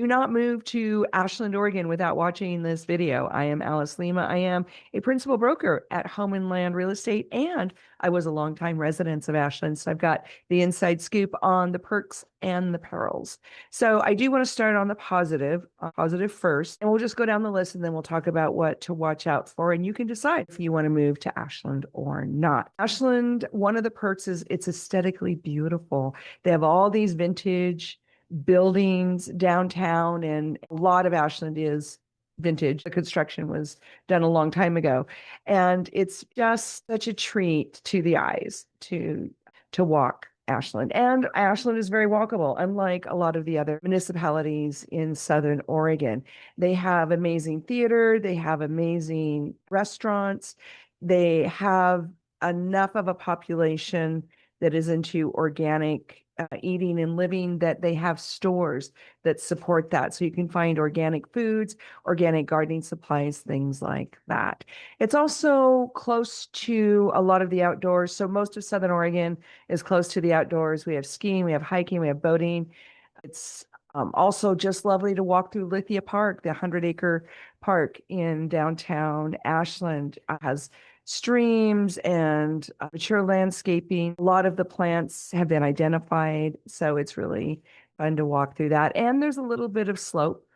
Do not move to Ashland, Oregon without watching this video. I am Alice Lima. I am a principal broker at Home and Land Real Estate, and I was a longtime resident of Ashland. So I've got the inside scoop on the perks and the perils. So I do want to start on the positive first, and we'll just go down the list and then we'll talk about what to watch out for. And you can decide if you want to move to Ashland or not. Ashland, one of the perks is it's aesthetically beautiful. They have all these vintage buildings downtown, and a lot of Ashland is vintage. The construction was done a long time ago, and it's just such a treat to the eyes to walk Ashland. And Ashland is very walkable, unlike a lot of the other municipalities in Southern Oregon. They have amazing theater, they have amazing restaurants, they have enough of a population that is into organic eating and living that they have stores that support that. So you can find organic foods, organic gardening supplies, things like that. It's also close to a lot of the outdoors. So most of Southern Oregon is close to the outdoors. We have skiing, we have hiking, we have boating. It's also just lovely to walk through Lithia Park, the 100-acre park in downtown Ashland. Has streams and mature landscaping. A lot of the plants have been identified, so it's really fun to walk through that. And there's a little bit of slope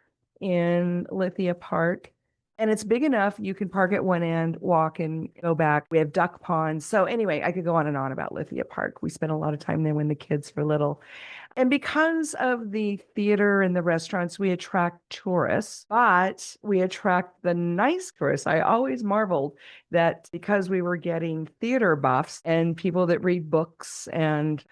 in Lithia Park. And it's big enough you can park at one end, walk, and go back. We have duck ponds. So anyway, I could go on and on about Lithia Park. We spent a lot of time there when the kids were little. And because of the theater and the restaurants, we attract tourists, but we attract the nice tourists. I always marveled that because we were getting theater buffs and people that read books and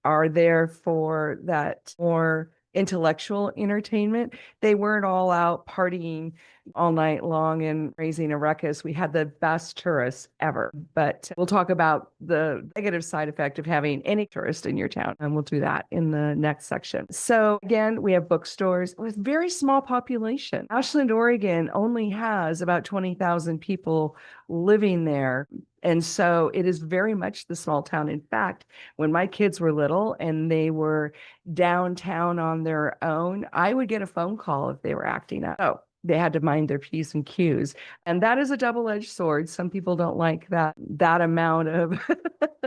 are there for that more intellectual entertainment, they weren't all out partying all night long and raising a ruckus. We had the best tourists ever, but we'll talk about the negative side effect of having any tourist in your town, and we'll do that in the next section. So again, we have bookstores with very small population. Ashland, Oregon only has about 20,000 people living there. And so it is very much the small town. In fact, when my kids were little and they were downtown on their own, I would get a phone call if they were acting up. Oh, they had to mind their P's and Q's. And that is a double-edged sword. Some people don't like that amount of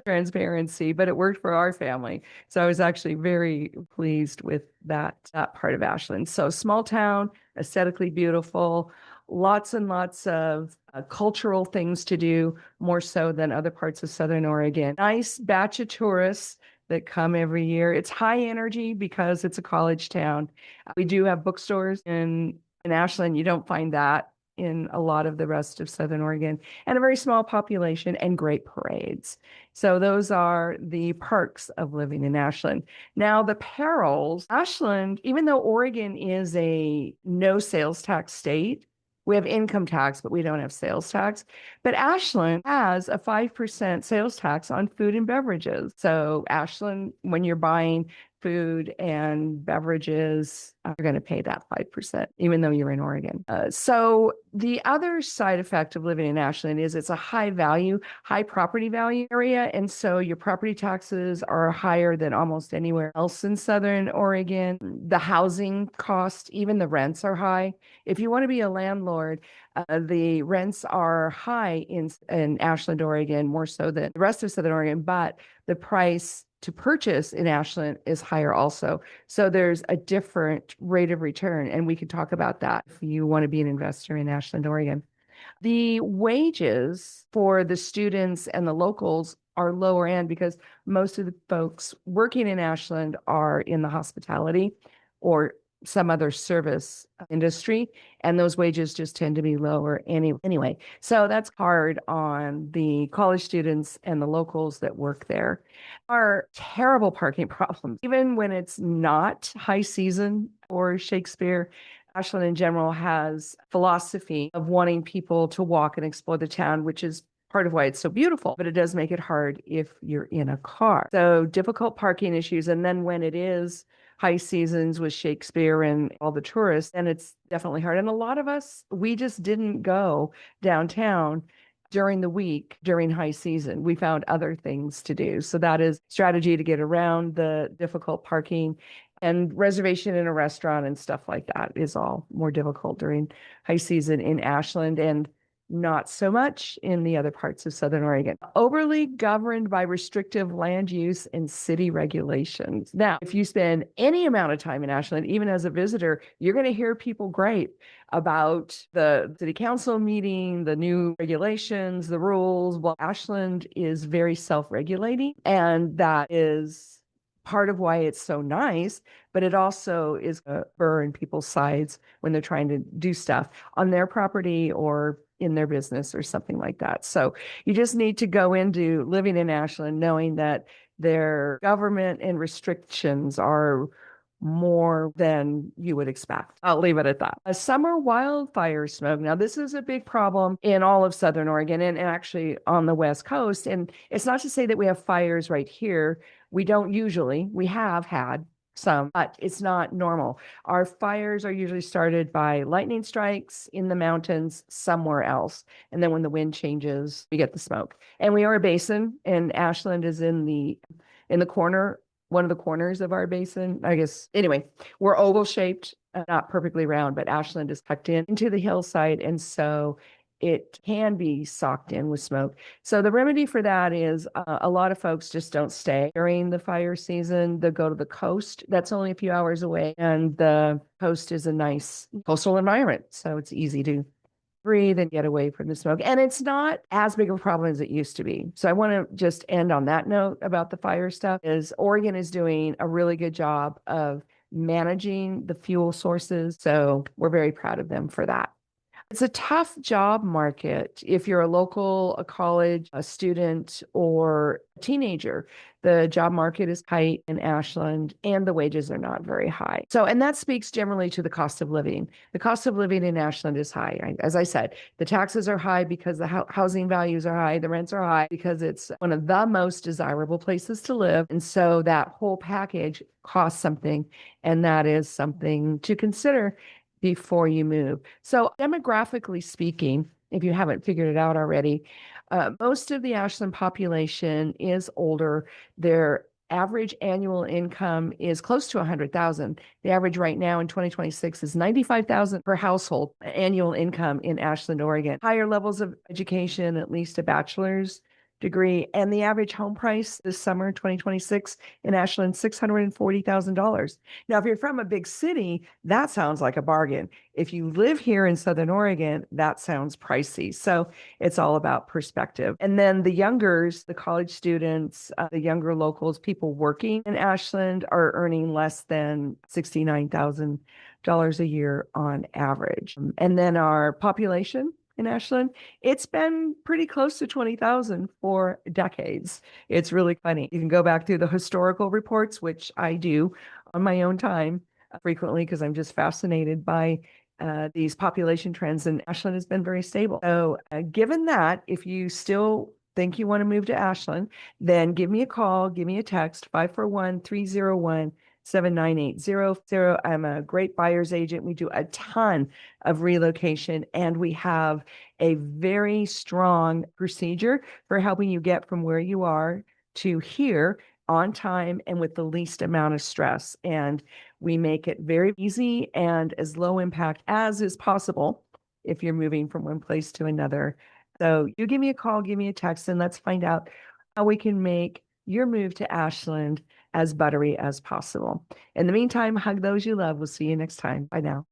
transparency, but it worked for our family. So I was actually very pleased with that part of Ashland. So small town, aesthetically beautiful, lots and lots of cultural things to do, more so than other parts of Southern Oregon. Nice batch of tourists that come every year. It's high energy because it's a college town. We do have bookstores in Ashland. You don't find that in a lot of the rest of Southern Oregon, and a very small population and great parades. So those are the perks of living in Ashland. Now, the perils, Ashland, even though Oregon is a no sales tax state, we have income tax, but we don't have sales tax. But Ashland has a 5% sales tax on food and beverages. So Ashland, when you're buying food and beverages, you're going to pay that 5%, even though you're in Oregon. So the other side effect of living in Ashland is it's a high value, high property value area. And so your property taxes are higher than almost anywhere else in Southern Oregon. The housing cost, even the rents are high. If you want to be a landlord, the rents are high in Ashland, Oregon, more so than the rest of Southern Oregon, but the price to purchase in Ashland is higher also. So there's a different rate of return, and we can talk about that if you want to be an investor in Ashland, Oregon. The wages for the students and the locals are lower end because most of the folks working in Ashland are in the hospitality or some other service industry, and those wages just tend to be lower anyway. So that's hard on the college students and the locals that work there. Are terrible parking problems. Even when it's not high season for Shakespeare, Ashland in general has philosophy of wanting people to walk and explore the town, which is part of why it's so beautiful, but it does make it hard if you're in a car. So difficult parking issues. And then when it is high seasons with Shakespeare and all the tourists, and it's definitely hard. And a lot of us, we just didn't go downtown during the week during high season. We found other things to do. So that is strategy to get around the difficult parking. And reservation in a restaurant and stuff like that is all more difficult during high season in Ashland and not so much in the other parts of Southern Oregon. Overly governed by restrictive land use and city regulations. Now, if you spend any amount of time in Ashland, even as a visitor, you're going to hear people gripe about the city council meeting, the new regulations, the rules. Well, Ashland is very self-regulating, and that is part of why it's so nice, but it also is a burr in people's sides when they're trying to do stuff on their property or in their business or something like that. So you just need to go into living in Ashland knowing that their government and restrictions are more than you would expect. I'll leave it at that. A summer wildfire smoke. Now, this is a big problem in all of Southern Oregon and actually on the West Coast. And it's not to say that we have fires right here. We don't usually. We have had some, but it's not normal. Our fires are usually started by lightning strikes in the mountains somewhere else. And then when the wind changes, we get the smoke. And we are a basin, and Ashland is in the corner, one of the corners of our basin. I guess anyway, we're oval shaped, not perfectly round, but Ashland is tucked in into the hillside. And so it can be socked in with smoke. So the remedy for that is a lot of folks just don't stay during the fire season. They'll go to the coast. That's only a few hours away. And the coast is a nice coastal environment. So it's easy to breathe and get away from the smoke. And it's not as big of a problem as it used to be. So I want to just end on that note about the fire stuff is Oregon is doing a really good job of managing the fuel sources. So we're very proud of them for that. It's a tough job market if you're a local, a college, a student, or a teenager. The job market is tight in Ashland and the wages are not very high. So, and that speaks generally to the cost of living. The cost of living in Ashland is high. As I said, the taxes are high because the housing values are high, the rents are high because it's one of the most desirable places to live. And so that whole package costs something, and that is something to consider before you move. So demographically speaking, if you haven't figured it out already, most of the Ashland population is older. Their average annual income is close to 100,000. The average right now in 2026 is 95,000 per household annual income in Ashland, Oregon. Higher levels of education, at least a bachelor's degree, and the average home price this summer 2026 in Ashland $640,000. Now, if you're from a big city, that sounds like a bargain. If you live here in Southern Oregon, that sounds pricey. So it's all about perspective. And then the youngers, the college students, the younger locals, people working in Ashland are earning less than $69,000 a year on average. And then our population in Ashland, it's been pretty close to 20,000 for decades. It's really funny. You can go back through the historical reports, which I do on my own time frequently because I'm just fascinated by these population trends, and Ashland has been very stable. So given that, if you still think you want to move to Ashland, then give me a call, give me a text, 541-301-7980. I'm a great buyer's agent. We do a ton of relocation, and we have a very strong procedure for helping you get from where you are to here on time and with the least amount of stress. And we make it very easy and as low impact as is possible if you're moving from one place to another. So you give me a call, give me a text, and let's find out how we can make your move to Ashland as buttery as possible. In the meantime, hug those you love. We'll see you next time. Bye now.